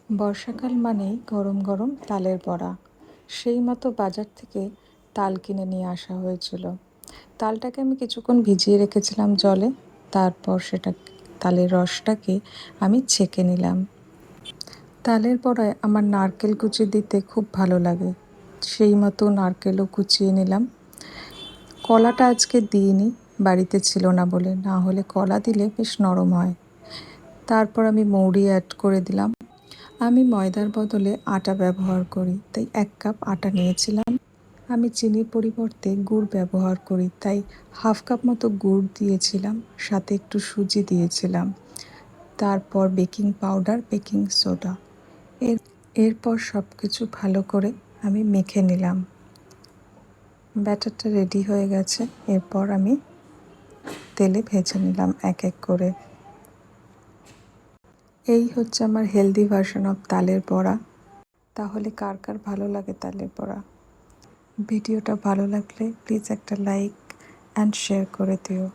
বর্ষাকাল মানেই গরম গরম তালের বড়া। সেই মতো বাজার থেকে তাল কিনে নিয়ে আসা হয়েছিল। তালটাকে আমি কিছুক্ষণ ভিজিয়ে রেখেছিলাম জলে, তারপর তালের রসটাকে আমি ছেঁকে নিলাম। তালের বড়ায় আমার নারকেল কুচি দিতে খুব ভালো লাগে, সেই মতো নারকেলও কুচিয়ে নিলাম। কলাটা আজকে দিইনি, বাড়িতে ছিল না বলে, না হলে কলা দিলে বেশ নরম হয়। তারপর আমি মৌরি অ্যাড করে দিলাম। আমি ময়দার বদলে আটা ব্যবহার করি, তাই 1 কাপ আটা নিয়েছিলাম। আমি চিনির পরিবর্তে গুড় ব্যবহার করি, তাই 1/2 কাপ মতো গুড় দিয়েছিলাম, সাথে একটু সুজি দিয়েছিলাম। তারপর বেকিং পাউডার, বেকিং সোডা। এরপর সব কিছু ভালো করে আমি মেখে নিলাম। ব্যাটারটা রেডি হয়ে গেছে। এরপর আমি তেলে ভেজে নিলাম এক এক করে। এই হচ্ছে আমার হেলদি ভার্সন অফ তালের বড়া। তাহলে কার কার ভালো লাগে তালের বড়া? ভিডিওটা ভালো লাগলে প্লিজ একটা লাইক অ্যান্ড শেয়ার করে দিও।